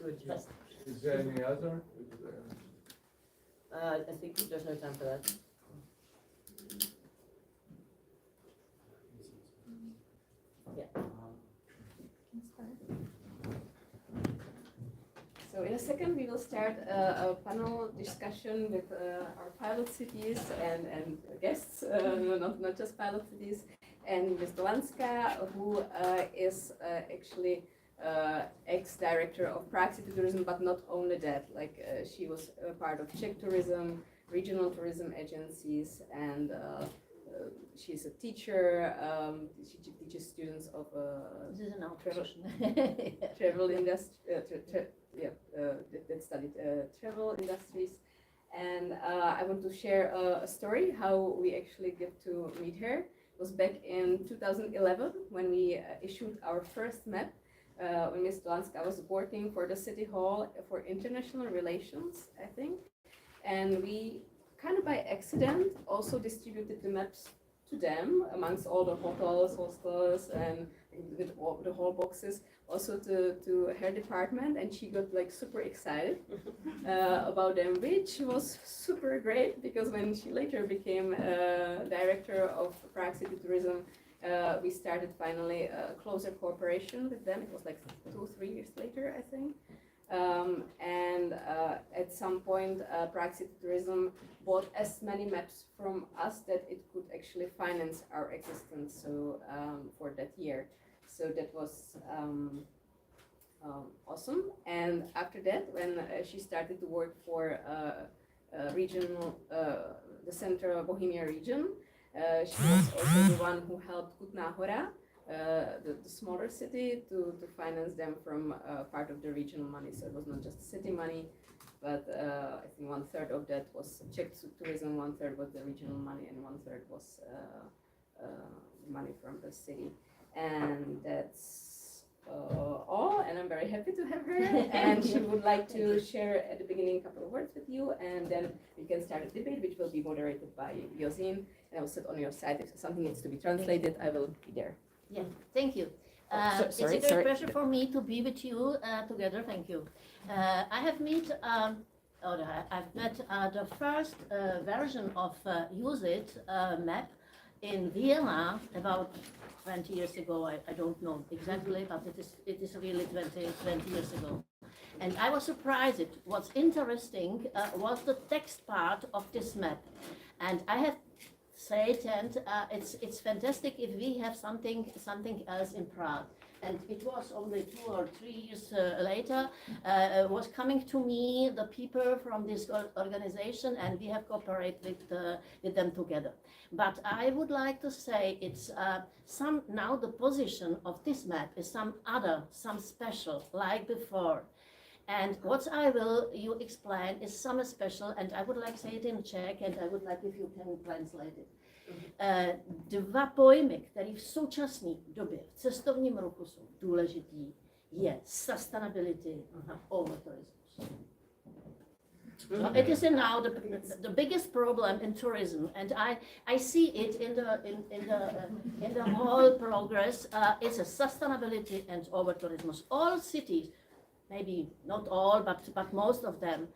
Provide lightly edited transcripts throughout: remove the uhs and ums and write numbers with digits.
Good. Yes. Is there any other? I think there's no time for that. So in a second, we will start a panel discussion with our pilot cities and guests, not just pilot cities, and Ms. Dolanska, who is actually ex-director of Prague City Tourism, but not only that, like she was part of Czech tourism, regional tourism agencies, and she's a teacher. She teaches students of This is an travel, outpatient. travel industry, that studied travel industries. And I want to share a story how we actually get to meet her. It was back in 2011 when we issued our first map. When Ms. Dolanska was working for the City Hall for International Relations, I think. And we kind of by accident also distributed the maps to them amongst all the hotels, hostels, and with all the whole boxes also to her department, and she got like super excited about them, which was super great because when she later became director of Prague City Tourism, we started finally a closer cooperation with them. It was like 2-3 years later, I think. And at some point, Prague City Tourism bought as many maps from us that it could actually finance our existence. So for that year, so that was awesome. And after that, when she started to work for regional, the Central Bohemia region, she was also the one who helped Kutná Hora, the smaller city, to finance them from part of the regional money. So it was not just city money, but I think 1/3 of that was Czech tourism, 1/3 was the regional money, and 1/3 was money from the city. And that's all, and I'm very happy to have her. And she would like to share at the beginning a couple of words with you, and then we can start a debate, which will be moderated by Yosin. And I will sit on your side. If something needs to be translated, I will be there. Yeah, thank you. It's a great pleasure for me to be with you together. Thank you. I've met the first version of Use It map in Vienna about 20 years ago. I don't know exactly, but it is really 20 years ago. And I was surprised. What's interesting was the text part of this map. And I have said, and it's fantastic if we have something else in Prague. And it was only 2 or 3 years later, was coming to me the people from this organization, and we have cooperated with them together. But I would like to say it's now the position of this map is some special, like before. And what I will you explain is some special, and I would like to say it in Czech, and I would like if you can translate it. Dva pojmy, které v současné době v cestovním ruchu jsou důležitý, je sustainability a overtourism. So it is now the biggest problem in tourism, and I see it in the whole progress. It's a sustainability and overtourism. All cities, maybe not all, but most of them,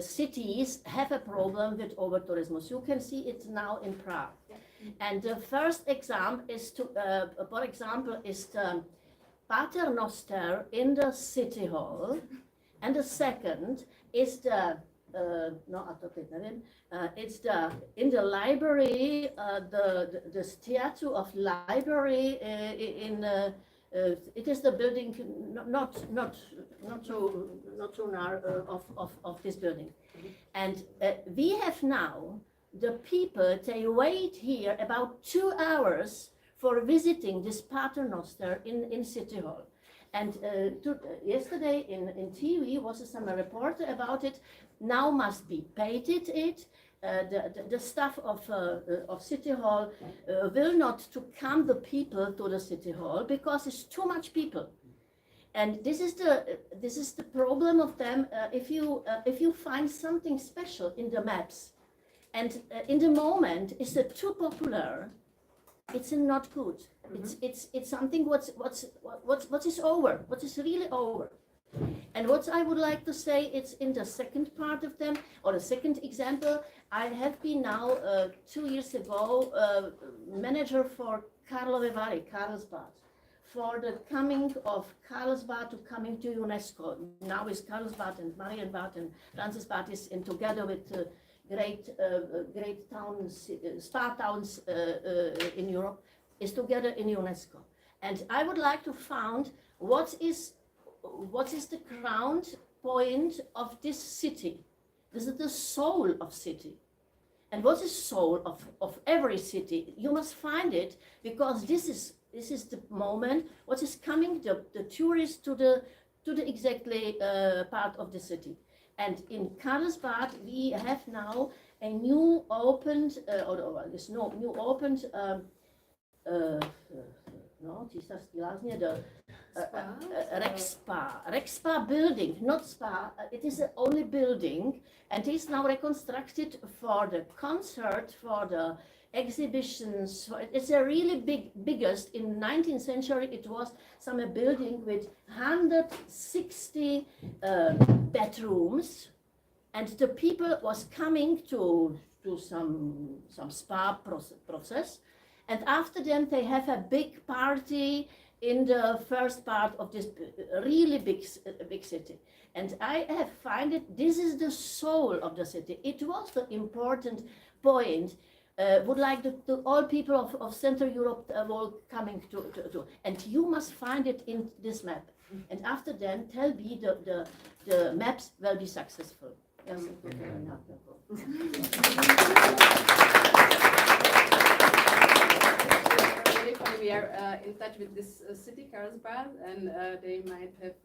cities have a problem with overtourism. You can see it now in Prague. And the first example is the Paternoster in the City Hall, and the second is it's in the library, the statue of library it is the building not so narrow of this building. And we have now the people, they wait here about 2 hours for visiting this Paternoster in City Hall. And yesterday in TV was some report about it. Now must be painted it. The staff of City Hall will not to come the people to the City Hall because it's too much people. And this is the problem of them. If you find something special in the maps, and in the moment it's too popular, it's not good. It's something what is over, what is really over. And what I would like to say, it's in the second part of them, or the second example. I have been now 2 years ago manager for Karlovy Vary, Carlsbad, for the coming of Carlsbad to coming to UNESCO. Now is Carlsbad and Marienbad and Francisbad is in together with great towns, spa towns in Europe, is together in UNESCO. And I would like to find what is the ground point of this city. This is the soul of city. And what is soul of every city? You must find it, because this is the moment what is coming the tourists to the exactly part of the city. And in Carlsbad we have now a new opened Rex Spa building, not spa. It is the only building, and it is now reconstructed for the concert, for the exhibitions. It's a really biggest. In 19th century, it was some building with 160 bedrooms, and the people was coming to some spa process, and after them they have a big party in the first part of this really big city. And I have find it, this is the soul of the city. It was the important point. Would like the all people of Central Europe all coming to. And you must find it in this map. And after then, tell me the maps will be successful. Yes. We are in touch with this city, Carlsbad, and they might have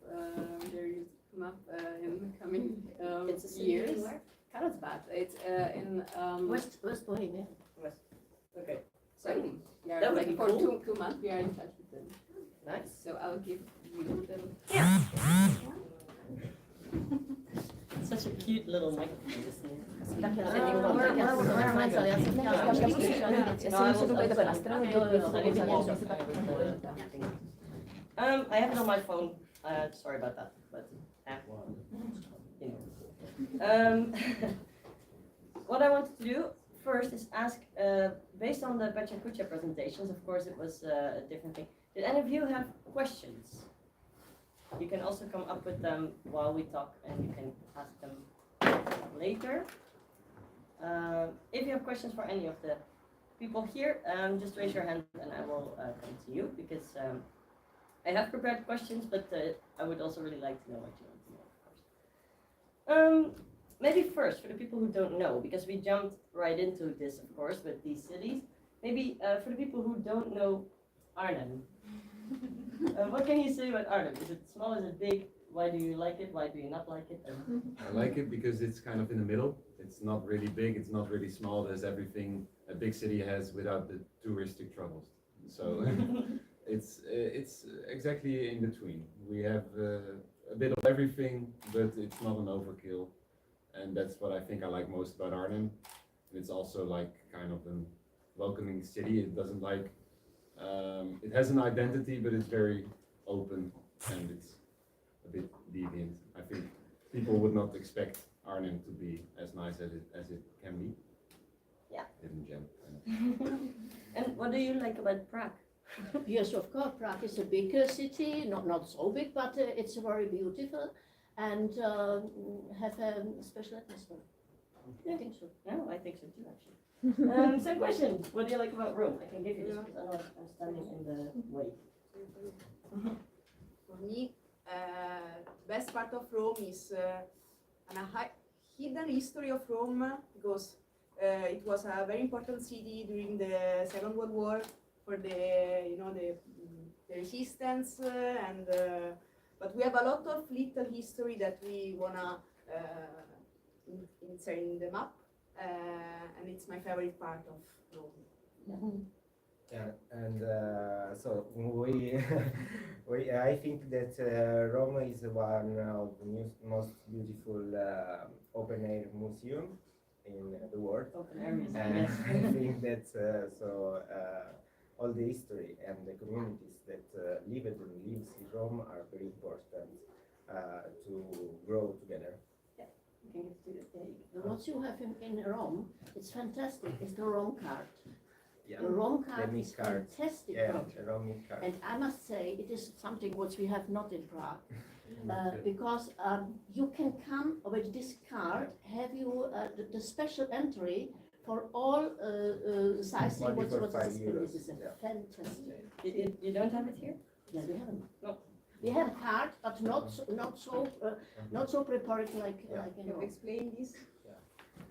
their use come up in the coming years. Carlsbad, it's in West Bohemia. West. Okay. So That yeah, would like be for cool. 2 months we are in touch with them. Nice. So I'll give you them. Such a cute little microphone. I have it on my phone. Sorry about that, but you know. What I wanted to do first is ask, based on the Bachakucha presentations, of course it was a different thing. Did any of you have questions? You can also come up with them while we talk, and you can ask them later. If you have questions for any of the people here, just raise your hand and I will come to you, because I have prepared questions, but I would also really like to know what you want to know, of course. Maybe first, for the people who don't know, because we jumped right into this, of course, with these cities. Maybe for the people who don't know Arnhem, what can you say about Arnhem? Is it small? Is it big? Why do you like it? Why do you not like it? I like it because it's kind of in the middle. It's not really big, it's not really small. There's everything a big city has without the touristic troubles. So it's exactly in between. We have a bit of everything, but it's not an overkill. And that's what I think I like most about Arnhem. And it's also like kind of a welcoming city. It doesn't like, it has an identity, but it's very open and it's a bit deviant. I think people would not expect Arnhem to be as nice as it can be. Yeah. Hidden gem. And what do you like about Prague? Yes, of course. Prague is a big city, not so big, but it's very beautiful and have a special atmosphere. I think so. No, I think so too, actually. Same question. What do you like about Rome? I can give you this because I know I'm standing in the way. For me, best part of Rome is a hidden history of Rome, because it was a very important city during the Second World War for the resistance, and but we have a lot of little history that we wanna insert in the map, and it's my favorite part of Rome. Yeah, and so I think that Rome is one of the most beautiful open-air museum in the world. Open areas. And Yes. I think that all the history and the communities that lives in Rome are very important to grow together. You can give it to the What you have in Rome, it's fantastic, it's the Rome card. Yeah. The Rome card The is meat card. fantastic Yeah, project. the raw meat card. And I must say, it is something which we have not in Prague. Because you can come with this card, have you the special entry for all sizing Only for what's 5 displayed. euros, This is a yeah. fantastic. You don't have it here? Yeah, we have them. No. We have a card, but not so prepared like in Can you Rome. explain this?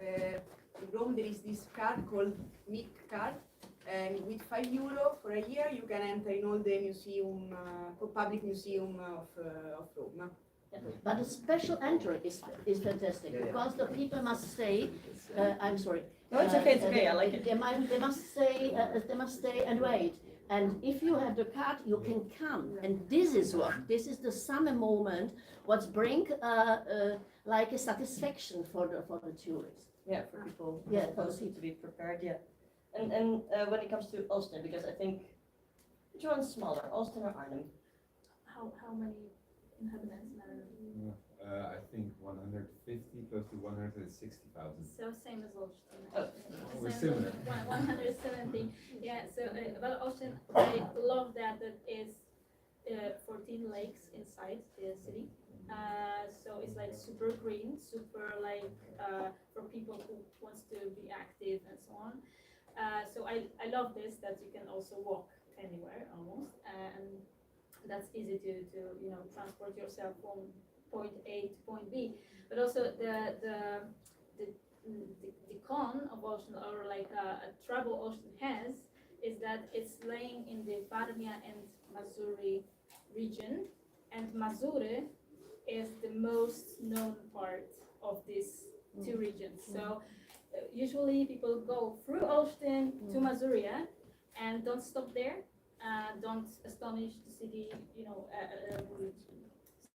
In Rome there is this card called MIC card, and with €5 for a year you can enter in all the museum, public museum of Rome. But the special entry is fantastic, Yeah. because the people must say, I'm sorry. No, it's okay, it's okay, I like it. They must stay and wait. And if you have the card, you can come. And this is the summer moment, what bring like a satisfaction for the tourists. Yeah, for people Yeah, supposed to be prepared, yeah. And when it comes to Ulster, because I think, which one's smaller, Ulster or Arnhem? How many inhabitants in Ireland? I think 150, close to 160,000. So same as Ulster. Oh, we're Same as similar. 170. Yeah. So about Ulster, I love that is 14 lakes inside the city. So it's like super green, super like for people who wants to be active and so on. So I love this, that you can also walk anywhere almost, and that's easy to transport yourself from point A to point B. But also the con of Ocean, or like a trouble Ocean has, is that it's laying in the Parmia and Mazuri region, and Mazure is the most known part of these two regions. So usually people go through Olsztyn to Mazuria and don't stop there, don't astonish the city,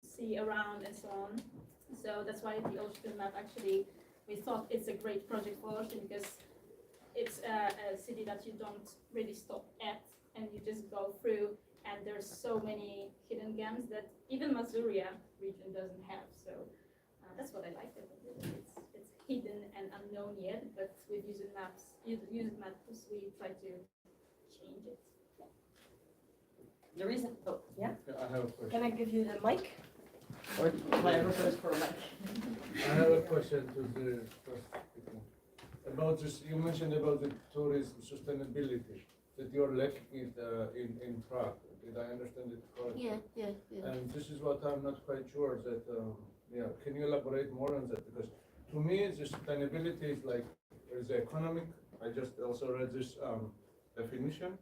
see around and so on. So that's why the Olsztyn map, actually, we thought it's a great project for Olsztyn, because it's a city that you don't really stop at, and you just go through, and there's so many hidden gems that even Mazuria region doesn't have. So that's what I like about it. It's hidden and unknown yet, but with using maps, we try to change it. The reason, yeah? I have a question. Can I give you the mic? Or my request for a mic? I have a question to the first people. About this, you mentioned about the tourism sustainability, that you're lacking it in Prague. Did I understand it correctly? Yeah. And this is what I'm not quite sure that, can you elaborate more on that? Because to me, the sustainability is like, there's the economic, I just also read this definition.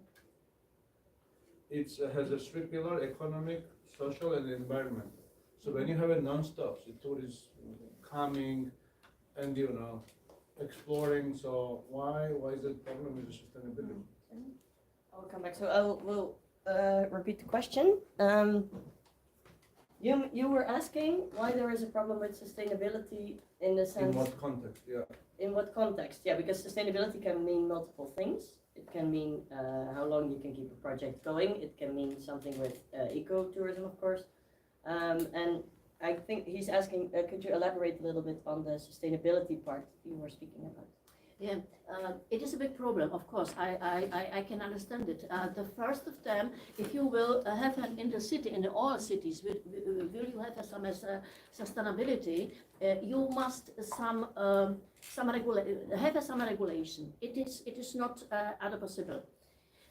It has a 3 pillar: economic, social, and environment. So when you have a non-stop, the tourists coming and exploring, so why is the problem with the sustainability? I'll come back. So we'll repeat the question. You were asking why there is a problem with sustainability in the sense. In what context? Yeah. In what context? Yeah, because sustainability can mean multiple things. It can mean how long you can keep a project going. It can mean something with ecotourism, of course. And I think he's asking, could you elaborate a little bit on the sustainability part you were speaking about? Yeah, it is a big problem, of course. I can understand it. The first of them, if you will have in the city, in all cities, will you have some sustainability? You must have some regulation. It is not other possible.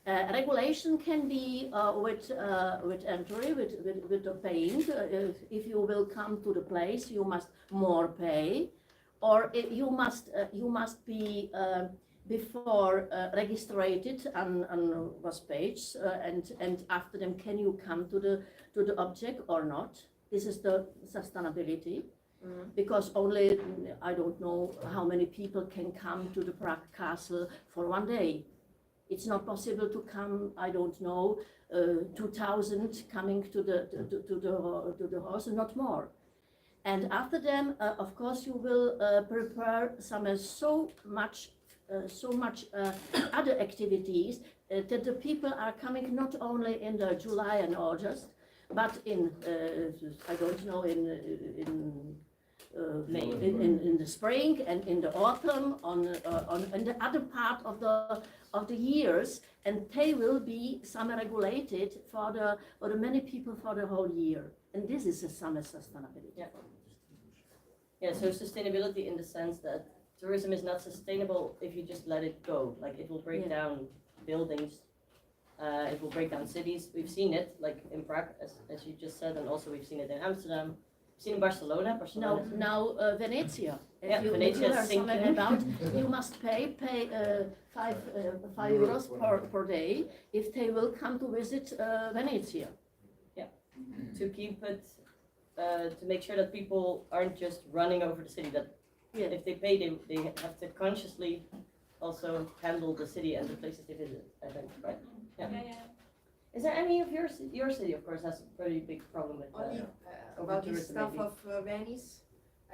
Regulation can be with entry, with the paying. If you will come to the place, you must more pay. Or you must be before registered on was page, and after them can you come to the object or not? This is the sustainability, because only I don't know how many people can come to the Prague Castle for one day. It's not possible to come. I don't know, 2,000 coming to the house, not more. And after them, of course, you will prepare some so much other activities that the people are coming not only in the July and August, but in I don't know May. in the spring and in the autumn on the other part of the years, and they will be summer regulated for the many people for the whole year, and this is a summer sustainability. Yeah. Yeah, so sustainability in the sense that tourism is not sustainable if you just let it go. Like it will break Yeah. down buildings, it will break down cities. We've seen it, like in Prague, as you just said, and also we've seen it in Amsterdam. We've seen in Barcelona. Now Venezia. Yeah, If you Venezia is hear something sinking. about, you must pay five euros per day if they will come to visit Venezia. To keep it, to make sure that people aren't just running over the city, that Yeah. if they pay, they have to consciously also handle the city and the places they visit, I think, right? Yeah. Is there any of your city, of course, has a pretty big problem with Only over about this tourism, stuff maybe. of Venice,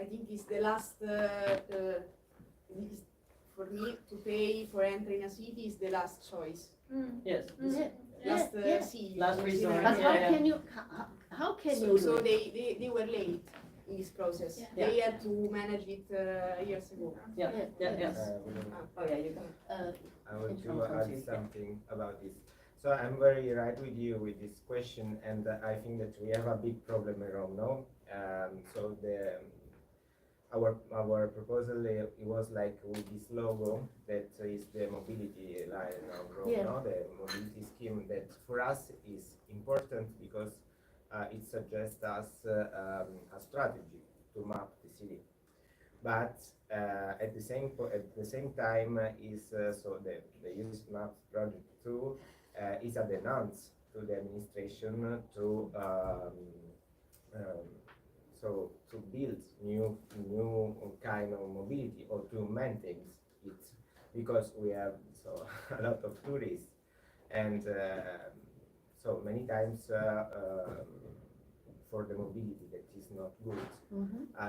I think it's the last, is for me to pay for entering a city is the last choice. Yes. Yeah. Last Yeah. see. Last resort. But Yeah, yeah. how can So, you so do it? they were late in this process. Yeah. They had to manage it years ago. Yeah, yeah, yeah. Oh, yeah, you can. I want It's to from add countries, yeah. something about this. So I'm very right with you with this question, and I think that we have a big problem in Rome now. So our proposal it was like with this logo that is the mobility line of Rome, Yeah. no? The mobility scheme that for us is important because it suggests us a strategy to map the city. But at the same time is so the use maps project 2 is a denounce to the administration to so to build new kind of mobility or to maintain it, because we have so a lot of tourists, and so many times for the mobility that is not good,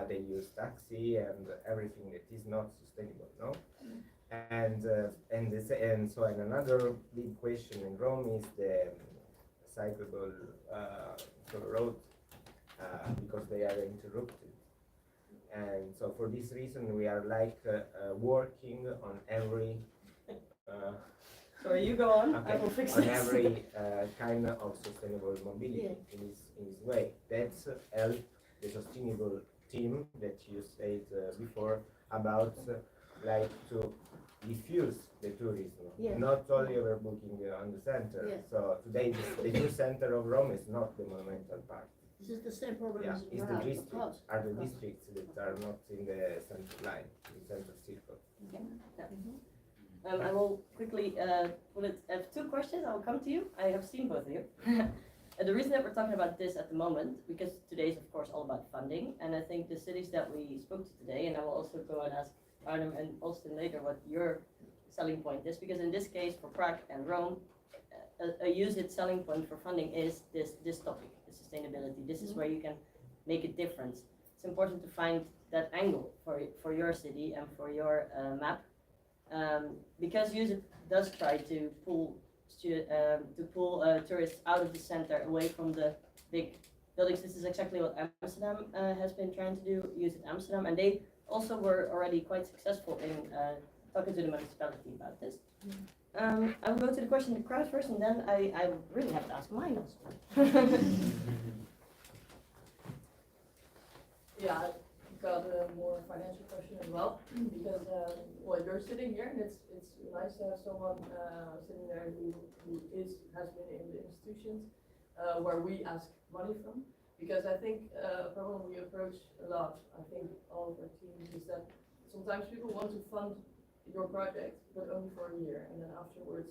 they use taxi and everything that is not sustainable, no? And so another big question in Rome is the cyclable so road, because they are interrupted. And so for this reason we are like working on every Sorry, you go on. okay, I will fix on this. every kind of sustainable mobility in this way. That's help the sustainable team that you said before about like to diffuse the tourism, Yeah. not only overbooking on the center. Yeah. So today the new center of Rome is not the monumental part. This is the same problem Yeah, as it's the Prague, of districts, course. are the districts that are not in the center line, in the center circle. I will quickly put it. I have 2 questions. I will come to you. I have seen both of you. The reason that we're talking about this at the moment, because today is of course all about funding, and I think the cities that we spoke to today, and I will also go and ask Arnhem and Austin later what your selling point is, because in this case for Prague and Rome, a used selling point for funding is this topic, the sustainability. This is where you can make a difference. It's important to find that angle for your city and for your map. Because USIT does try to pull tourists out of the center, away from the big buildings. This is exactly what Amsterdam has been trying to do, USIT Amsterdam, and they also were already quite successful in talking to the municipality about this. I will go to the question in the crowd first, and then I really have to ask mine also. Yeah, I've got a more financial question as well, because, well, you're sitting here, and it's nice to have someone sitting there who has been in the institutions where we ask money from, because I think a problem we approach a lot, I think all of our teams, is that sometimes people want to fund your project, but only for a year, and then afterwards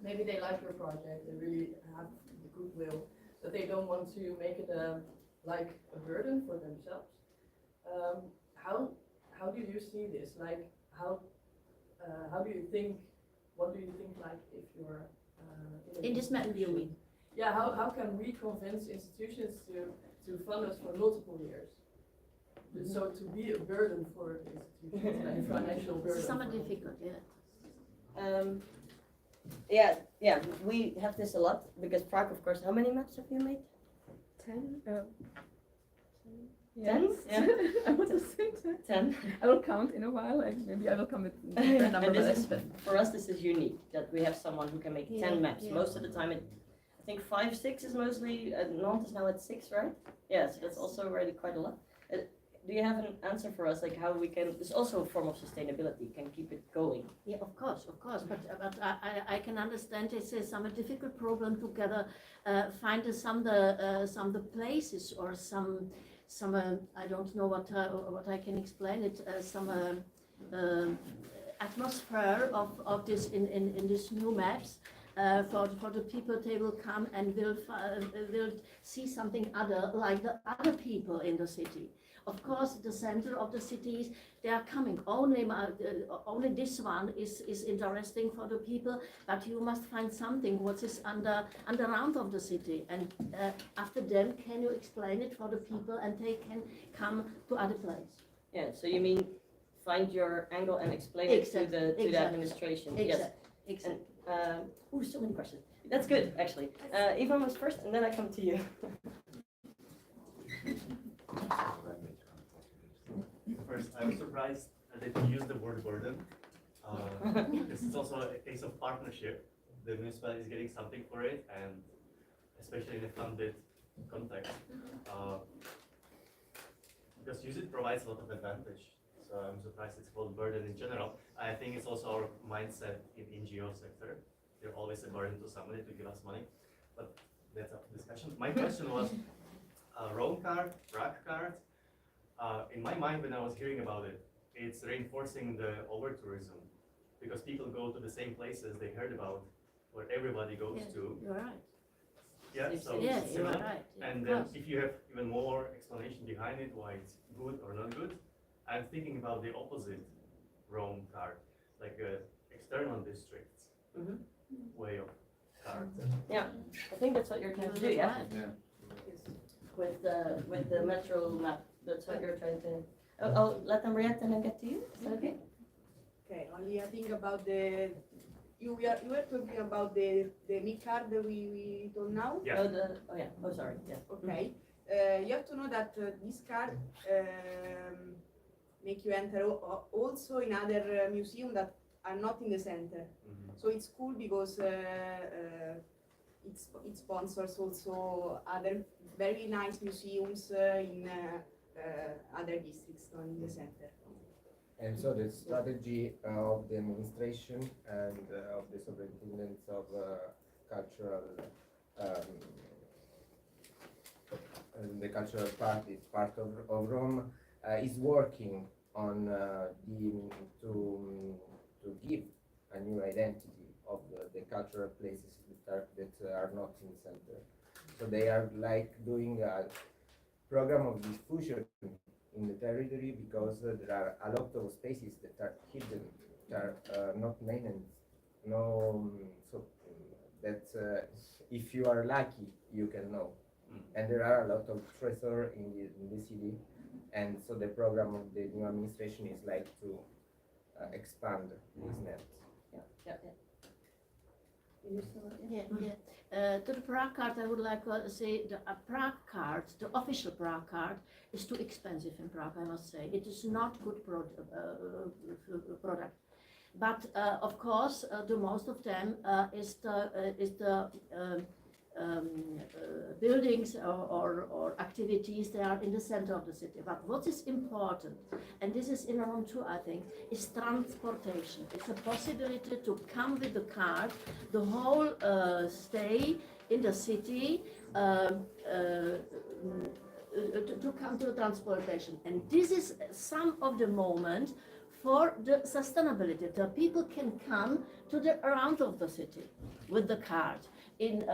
maybe they like your project, they really have the goodwill, but they don't want to make it like a burden for themselves. How do you see this? Like how do you think? What do you think? Like if you're In this matter, you mean? Yeah. How can we convince institutions to fund us for multiple years? So to be a burden for the institutions, like a financial burden. It's somewhat difficult, yeah. Yeah, we have this a lot because Prague, of course, how many maps have you made? 10? 10? Yeah. I want to say 10. 10. I will count in a while. Like maybe I will come with a And number. this but is, for us, this is unique that we have someone who can make 10 maps. yeah. Most of the time, I think 5, 6 is mostly. Nantes is now at 6, right? Yeah, so that's also already quite a lot. Do you have an answer for us, like how we can? It's also a form of sustainability. Can keep it going. Yeah, of course, but I can understand it's some difficult problem to gather, find some the places or some I don't know what I can explain it, some atmosphere of this in these new maps. For the people, they will come and will see something other, like the other people in the city. Of course, the center of the cities, they are coming. Only this one is interesting for the people, but you must find something what is underground of the city. And after them, can you explain it for the people and they can come to other place? Yeah. So you mean find your angle and explain it to the administration? Yes. Exactly. So many questions. That's good, actually. Ivan was first, and then I come to you. First, I was surprised that you used the word burden. This is also a case of partnership. The municipality is getting something for it, and especially in a funded context. Because USIT provides a lot of advantage. So I'm surprised it's called burden in general. I think it's also our mindset in NGO sector. They're always a burden to somebody to give us money, but that's up to discussion. My question was, Rome card, Prague card. In my mind, when I was hearing about it, it's reinforcing the over-tourism because people go to the same places they heard about, where everybody goes to. You're right. Yeah, so Yeah, it's you're similar. right. Yeah, And of then course. if you have even more explanation behind it, why it's good or not good, I'm thinking about the opposite Rome card, like external districts way of card. Yeah, I think that's what you're trying to do. Yeah. With the metro map, that's what you're trying to. I'll let Henriette and then get to you. Is that okay? Okay, only I think about the, you were talking about the mid card that we told now. Yeah. Oh, sorry. Yeah. Okay. You have to know that this card make you enter also in other museums that are not in the center. So it's cool because it sponsors also other very nice museums in other districts, not in the center. And so the strategy of the administration and of the superintendents of cultural, the cultural part is part of Rome, is working on to give a new identity of the cultural places that are not in the center. So they are like doing a program of diffusion in the territory because there are a lot of spaces that are hidden, that are not maintenance. So that if you are lucky, you can know. And there are a lot of treasure in the city, and so the program of the new administration is like to expand this net. To the Prague card, I would like to say the Prague card, the official Prague card, is too expensive in Prague, I must say. It is not good product. But of course, the most of them is the buildings or activities that are in the center of the city. But what is important, and this is in Rome too, I think, is transportation. It's a possibility to come with the car, the whole stay in the city, to come to transportation. And this is some of the moment for the sustainability. The people can come to the around of the city with the card. In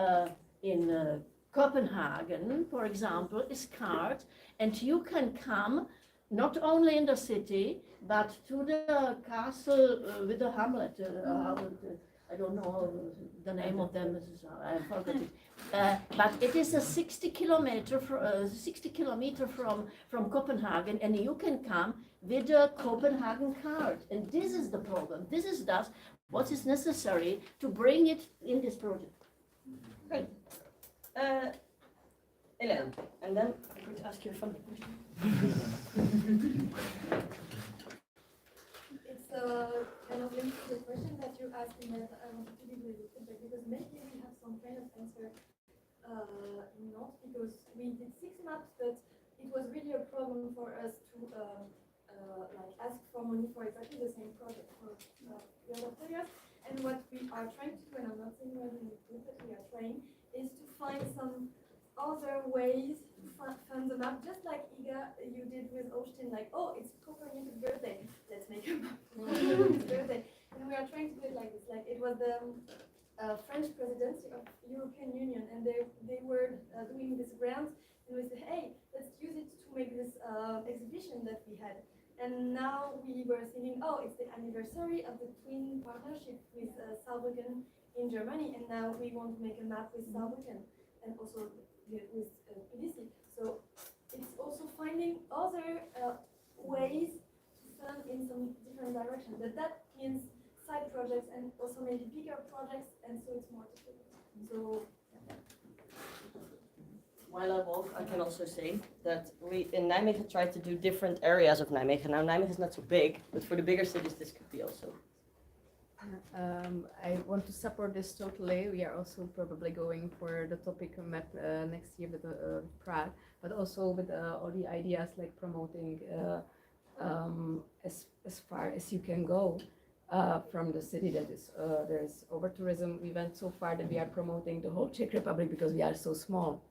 Copenhagen, for example, is card, and you can come not only in the city, but to the castle with the hamlet. I don't know the name of them, I forgot it. But it is a 60 kilometer from Copenhagen, and you can come with a Copenhagen card. And this is the problem. This is what is necessary to bring it in this project. Great. Elaine, and then I'm going to ask you a funny question. It's kind of linked to the question that you asked me that I wanted to give you the feedback because maybe we have some kind of answer not because we did 6 maps, but it was really a problem for us to like ask for money for exactly the same project for the other players. And what we are trying to do, and I'm not saying we're doing it good, but we are trying, is to find some other ways to fund the map, just like Iga, you did with Austin, like, oh, it's Copernicus' birthday, let's make a map for Copernicus' birthday. And we are trying to do it like this, like it was the French presidency of European Union, and they were doing this grant, and we said, hey, let's use it to make this exhibition that we had. And now we were thinking, oh, it's the anniversary of the twin partnership with Saarbrücken in Germany, and now we want to make a map with Saarbrücken and also with PDC. So it's also finding other ways to fund in some different directions. But that means side projects and also maybe bigger projects, and so it's more difficult. So While I walk, I can also say that we in Nijmegen tried to do different areas of Nijmegen. Now Nijmegen is not so big, but for the bigger cities this could be also. I want to support this totally. We are also probably going for the topic map next year with Prague, but also with all the ideas like promoting as far as you can go from the city that is there's over tourism. We went so far that we are promoting the whole Czech Republic because we are so small.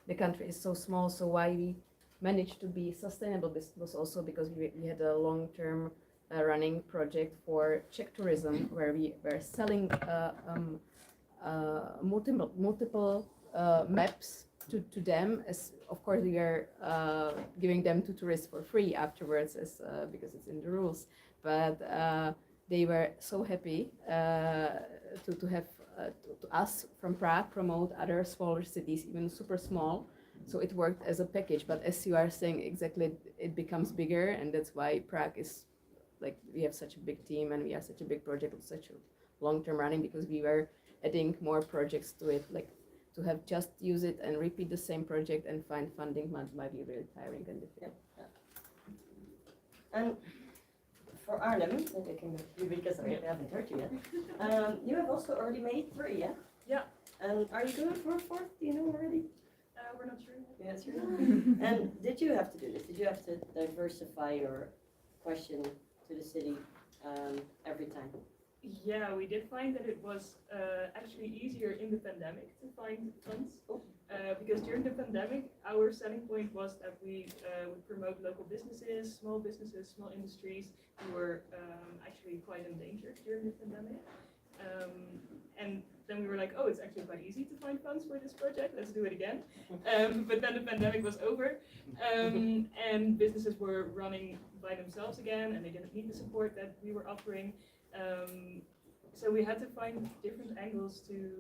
The country is so small, so why we managed to be sustainable, this was also because we had a long-term running project for Czech tourism where we were selling multiple maps to them, as of course we are giving them to tourists for free afterwards as because it's in the rules, but they were so happy to have to us from Prague promote other smaller cities, even super small. So it worked as a package, but as you are saying exactly, it becomes bigger, and that's why Prague is like we have such a big team and we have such a big project with such a long-term running, because we were adding more projects to it, like to have just use it and repeat the same project and find funding might be really tiring and difficult. Yeah. And for Arnhem, I can go because I haven't heard you yet. You have also already made 3, yeah? Yeah. And are you going for a 4th? Do you know already? we're not sure. Yes, you're not. And did you have to do this? Did you have to diversify your question to the city every time? Yeah, we did find that it was actually easier in the pandemic to find funds. Because during the pandemic, our selling point was that we would promote local businesses, small industries who were actually quite endangered during the pandemic. And then we were like, oh, it's actually quite easy to find funds for this project, let's do it again. But then the pandemic was over, and businesses were running by themselves again, and they didn't need the support that we were offering. So we had to find different angles to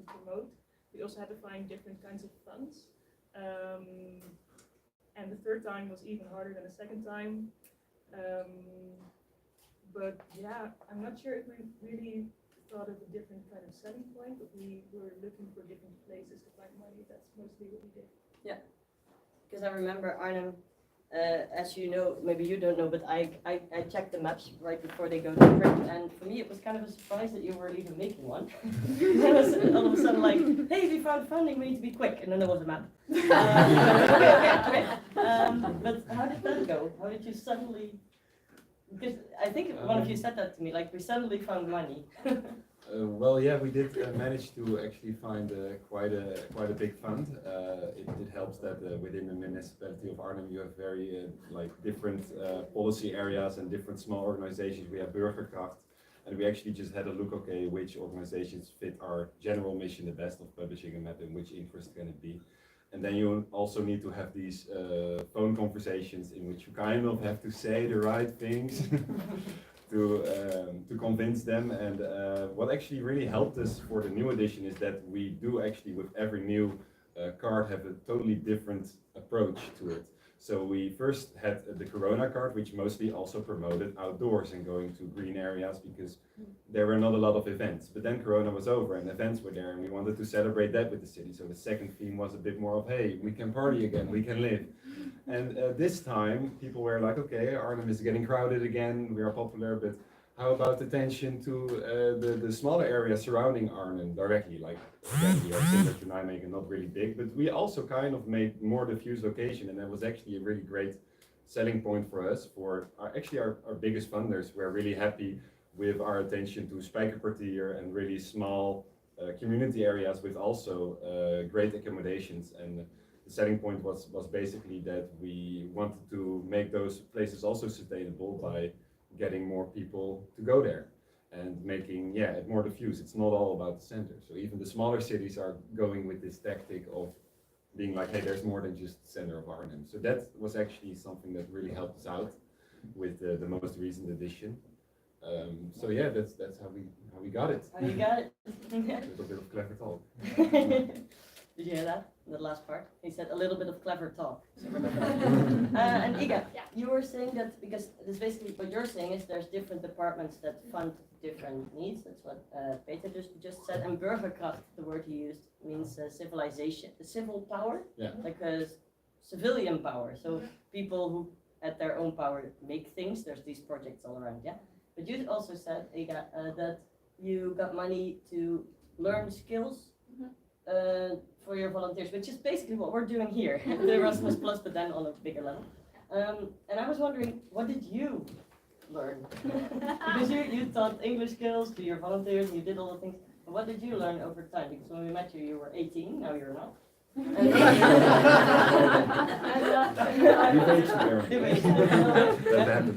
promote. We also had to find different kinds of funds. And the third time was even harder than the second time. But yeah, I'm not sure if we really thought of a different kind of selling point, but we were looking for different places to find money. That's mostly what we did. Yeah, because I remember Arnhem, as you know, maybe you don't know, but I checked the maps right before they go to print, and for me it was kind of a surprise that you were even making one. It was all of a sudden like, hey, we found funding, we need to be quick, and then there was a map. Okay. But how did that go? How did you suddenly? Because I think one of you said that to me, like we suddenly found money. Well, yeah, we did manage to actually find quite a big fund. It helps that within the municipality of Arnhem you have very like different policy areas and different small organizations. We have Burgerkracht, and we actually just had a look, okay, which organizations fit our general mission the best of publishing a map and which interest can it be. And then you also need to have these phone conversations in which you kind of have to say the right things to convince them. And what actually really helped us for the new edition is that we do actually with every new card have a totally different approach to it. So we first had the Corona card, which mostly also promoted outdoors and going to green areas because there were not a lot of events. But then Corona was over and events were there and we wanted to celebrate that with the city. So the second theme was a bit more of, hey, we can party again, we can live. And this time people were like, okay, Arnhem is getting crowded again, we are popular, but how about attention to the smaller areas surrounding Arnhem directly? Like, again, we are similar to Nijmegen, not really big, but we also kind of made more diffuse location, and that was actually a really great selling point for us. For our biggest funders were really happy with our attention to Spijkerkwartier and really small community areas with also great accommodations. And the selling point was basically that we wanted to make those places also sustainable by getting more people to go there and making it more diffuse. It's not all about the center. So even the smaller cities are going with this tactic of being like, hey, there's more than just the center of Arnhem. So that was actually something that really helped us out with the most recent edition. So yeah, that's how we got it. How you got it? A little bit of clever talk. Did you hear that? The last part? He said a little bit of clever talk. And Iga, you were saying that, because this basically what you're saying is there's different departments that fund different needs. That's what Peter just said. And burgerkracht, the word he used, means civilization, civil power, like civilian power. So people who at their own power make things. There's these projects all around, yeah? But you also said, Iga, that you got money to learn skills for your volunteers, which is basically what we're doing here, the Erasmus Plus, but then on a bigger level. And I was wondering, what did you learn? Because you taught English skills to your volunteers, and you did all the things. But what did you learn over time? Because when we met you, you were 18, now you're not.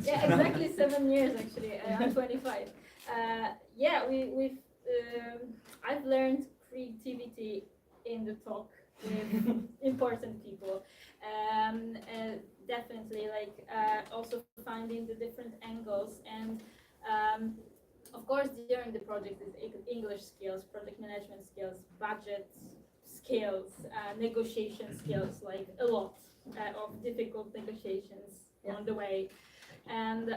Yeah, exactly 7 years actually. I'm 25. I've learned creativity in the talk with important people. Definitely, also finding the different angles, and of course during the project is English skills, project management skills, budget skills, negotiation skills, like a lot of difficult negotiations on the way. And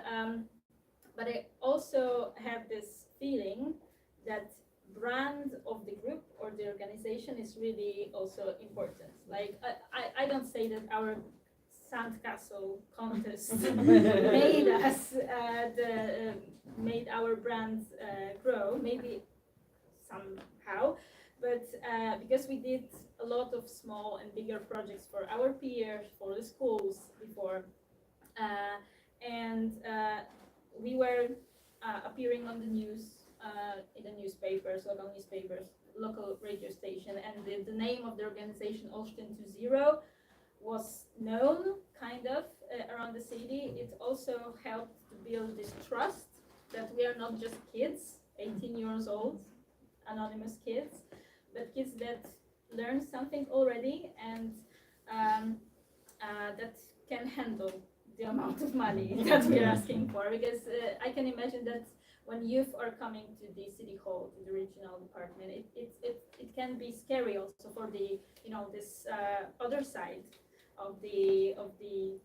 but I also have this feeling that brand of the group or the organization is really also important. Like I don't say that our sandcastle contest made us made our brand grow, maybe somehow, but because we did a lot of small and bigger projects for our peers, for the schools before, and we were appearing on the news, in the newspapers, local newspapers, local radio station, and the name of the organization, Olsztyn 2.0, was known kind of around the city. It also helped to build this trust that we are not just kids, 18 years old, anonymous kids, but kids that learn something already and that can handle the amount of money that we're asking for. Because I can imagine that when youth are coming to the city hall, to the regional department, it can be scary also for the this other side of the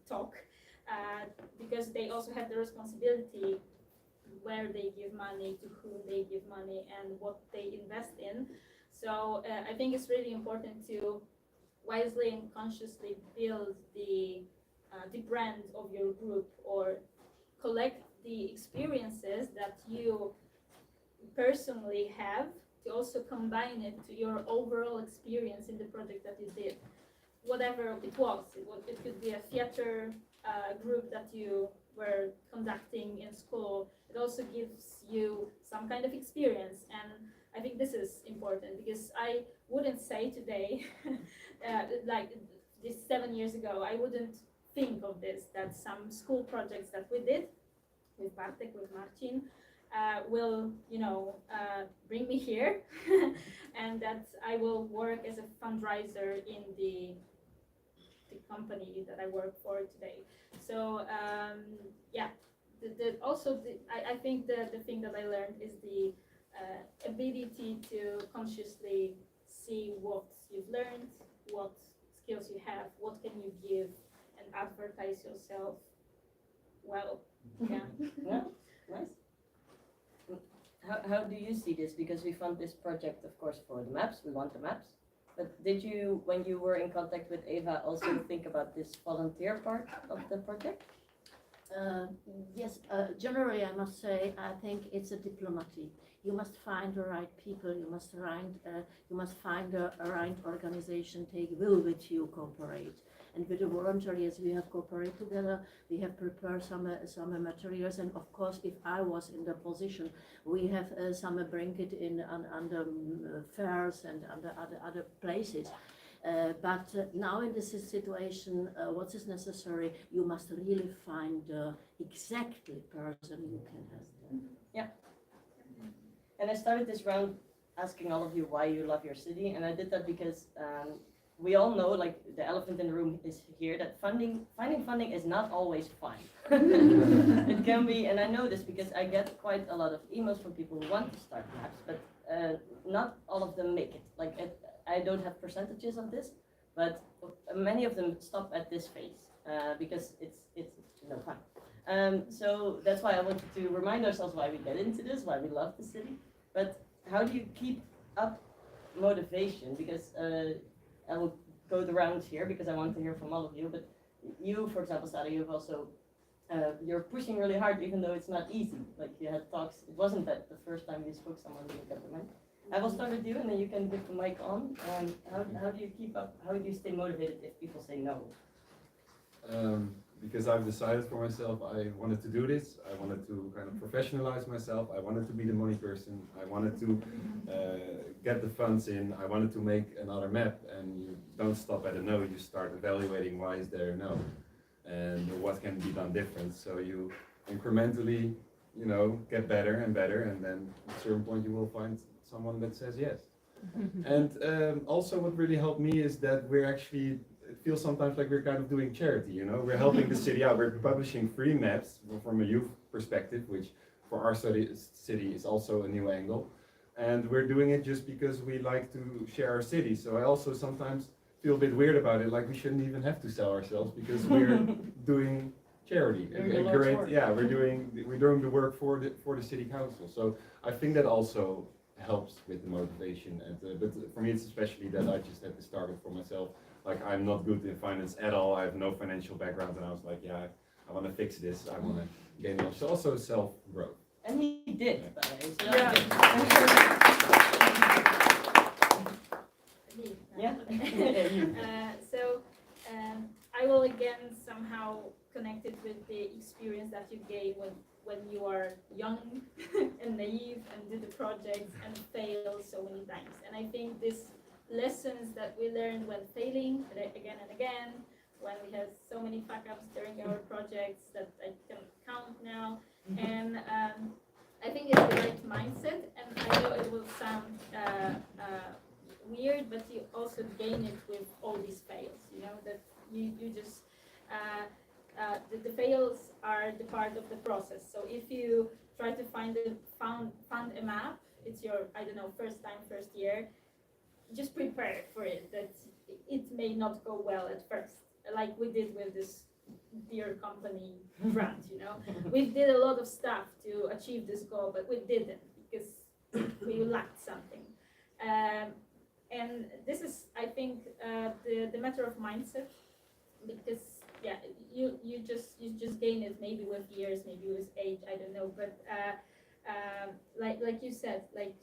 talk, because they also have the responsibility where they give money, to whom they give money, and what they invest in. So I think it's really important to wisely and consciously build the brand of your group, or collect the experiences that you personally have, to also combine it to your overall experience in the project that you did. Whatever it was, it could be a theater group that you were conducting in school. It also gives you some kind of experience, and I think this is important, because I wouldn't say today, like this 7 years ago, I wouldn't think of this, that some school projects that we did with Bartek, with Marcin, will bring me here, and that I will work as a fundraiser in the company that I work for today. So I think the thing that I learned is the ability to consciously see what you've learned, what skills you have, what can you give, and add advertise yourself well. Yeah. Yeah, nice. How do you see this? Because we fund this project, of course, for the maps. We want the maps. But did you, when you were in contact with Eva, also think about this volunteer part of the project? Yes, generally I must say I think it's a diplomacy. You must find the right people. You must find the right organization take will with you cooperate. And with the volunteers we have cooperated together. We have prepared some materials, and of course, if I was in the position, we have some bring it in on the fairs and other places. But now in this situation, what is necessary, you must really find the exactly person you can help. Yeah. And I started this round asking all of you why you love your city, and I did that because we all know, like the elephant in the room is here, that finding funding is not always fun. It can be, and I know this because I get quite a lot of emails from people who want to start maps, but not all of them make it. Like I don't have percentages of this, but many of them stop at this phase because it's no fun. So that's why I wanted to remind ourselves why we get into this, why we love the city. But how do you keep up motivation? Because I will go the rounds here because I want to hear from all of you. But you, for example, Sada, you've also you're pushing really hard, even though it's not easy. Like you had talks. It wasn't that the first time you spoke, someone didn't get the mic. I will start with you, and then you can get the mic on. How do you keep up? How do you stay motivated if people say no? Because I've decided for myself I wanted to do this. I wanted to kind of professionalize myself. I wanted to be the money person. I wanted to get the funds in. I wanted to make another map, and you don't stop at a no. You start evaluating why is there a no, and what can be done different. So you incrementally, get better and better, and then at a certain point you will find someone that says yes. And also what really helped me is that it feels sometimes like we're kind of doing charity, We're helping the city out. We're publishing free maps from a youth perspective, which for our city is also a new angle. And we're doing it just because we like to share our city. So I also sometimes feel a bit weird about it, like we shouldn't even have to sell ourselves because we're doing charity. We're doing the work for the city council. So I think that also helps with the motivation. And but for me, it's especially that I just had this target for myself. Like I'm not good in finance at all. I have no financial background, and I was like, yeah, I want to fix this. I want to gain knowledge. So also self-growth. And he did. So I will again somehow connect it with the experience that you gain when you are young and naive and do the projects and fail so many times. And I think these lessons that we learned when failing again and again, when we have so many fuck-ups during our projects that I can count now. And I think it's the right mindset, and I know it will sound weird, but you also gain it with all these fails, that you just, the fails are the part of the process. So if you try to find a map, it's your, first time, first year, just prepare for it, that it may not go well at first, like we did with this beer company grant, We did a lot of stuff to achieve this goal, but we didn't because we lacked something. And this is, I think, the matter of mindset, because you just gain it maybe with years, maybe with age, I don't know, but like you said, like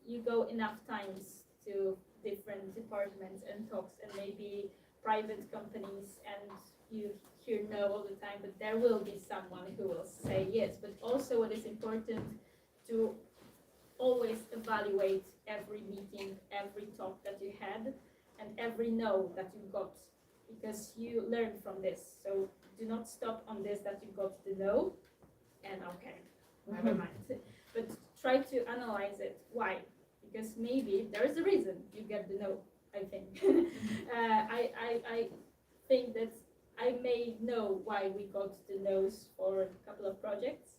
you go enough times to different departments and talks and maybe private companies, and you hear no all the time, but there will be someone who will say yes. But also what is important to always evaluate every meeting, every talk that you had, and every no that you got, because you learn from this. So do not stop on this that you got the no, and okay, never mind. But try to analyze it. Why? Because maybe there is a reason you get the no, I think. I think that I may know why we got the no's for a couple of projects,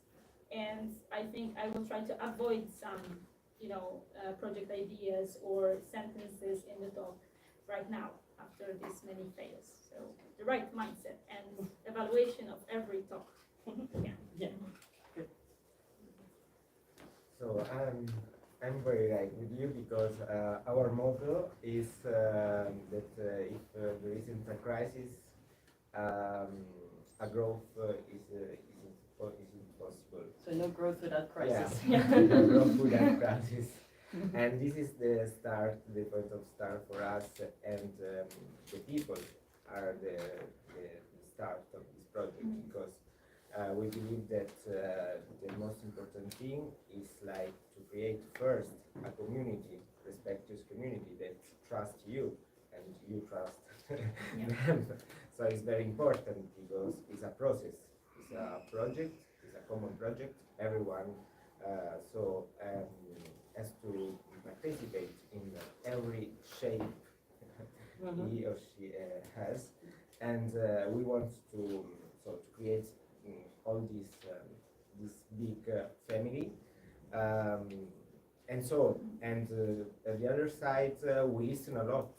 and I think I will try to avoid some, project ideas or sentences in the talk right now after these many fails. So the right mindset and evaluation of every talk. Yeah. So I'm very right with you because our motto is that if there isn't a crisis, a growth is impossible. So no growth without crisis. Yeah, no growth without crisis. And this is the start, the point of start for us, and the people are the start of this project because we believe that the most important thing is like to create first a community, respectful community that trusts you and you trust them. So it's very important because it's a process, it's a project, it's a common project. Everyone has to participate in every shape he or she has, and we want to create all this big family, and at the other side we listen a lot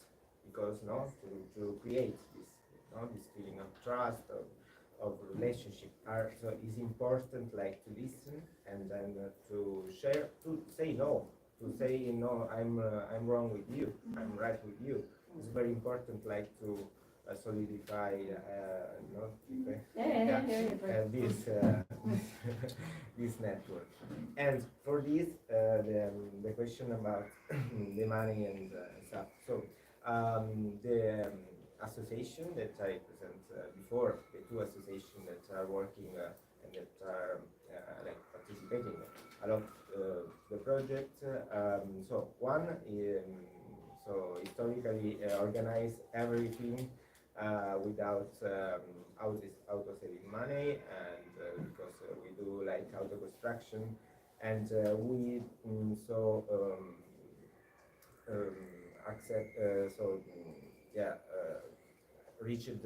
because to create this feeling of trust of relationship so it's important like to listen and then to share, to say no, I'm wrong with you, I'm right with you. It's very important like to solidify this network. And for this the question about the money and stuff. So the association that I present before, the two associations that are working and that are like participating a lot the project. So one so historically organize everything without auto saving money, and because we do like auto construction, and we accept reached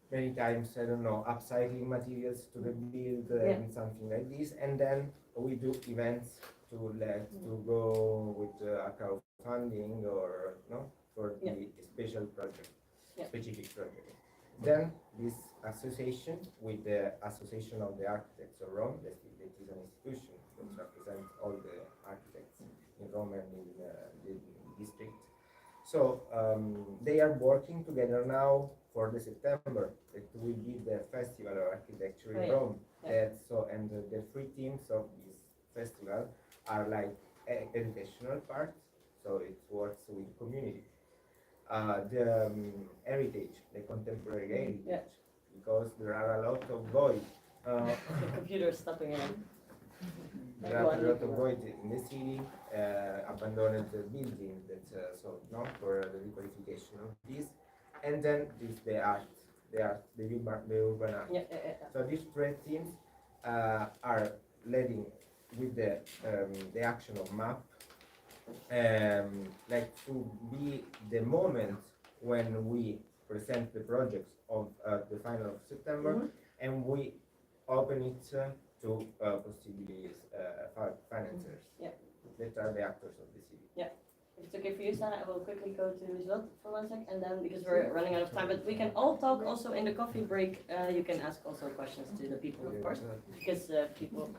many times, I don't know, upcycling materials to rebuild and something like this, and then we do events to go with a crowdfunding or for the special project, specific project. Then this association with the Association of the Architects of Rome, that is an institution that represents all the architects in Rome and in the district. So they are working together now for the September. It will be the Festival of Architecture in Rome. And the three themes of this festival are like educational part, so it works with community. The heritage, the contemporary heritage, because there are a lot of void. The computer is stopping it. There are a lot of void in the city, abandoned buildings for the requalification of this, and then the urban art. So these three themes are leading with the action of MAP, like to be the moment when we present the projects of the final of September, and we open it to possibly financiers that are the actors of the city. If it's okay for you, Sana, I will quickly go to Lisbeth for 1 sec, and then because we're running out of time, but we can all talk also in the coffee break. You can ask also questions to the people, of course, because people.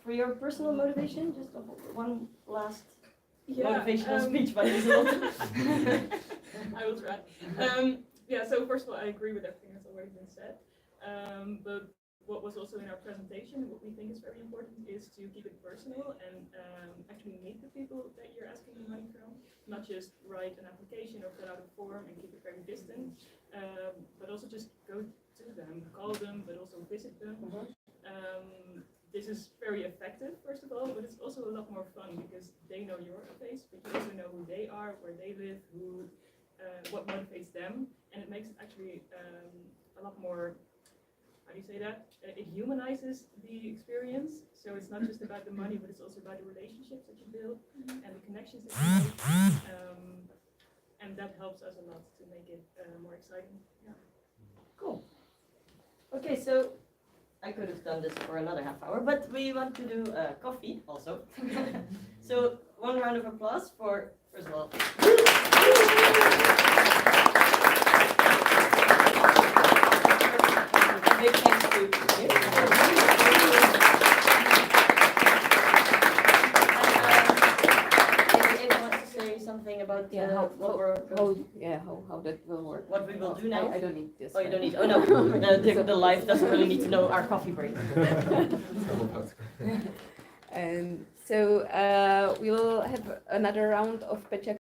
For your personal motivation, just one last motivational speech by Lisbeth. I will try. So first of all, I agree with everything that's already been said. But what was also in our presentation, and what we think is very important, is to keep it personal and actually meet the people that you're asking the money from. Not just write an application or fill out a form and keep it very distant, but also just go to them, call them, but also visit them. This is very effective, first of all, but it's also a lot more fun because they know your face, but you also know who they are, where they live, what motivates them, and it makes it actually a lot more. How do you say that? It humanizes the experience, so it's not just about the money, but it's also about the relationships that you build and the connections that you make, and that helps us a lot to make it more exciting. Cool. Okay, so I could have done this for another half hour, but we want to do coffee also. So one round of applause for, first of all, that will work. What we will do now? I don't need this. Oh, you don't right? need. Oh no, the live doesn't really need to know our coffee break. And so we will have another round of Pecha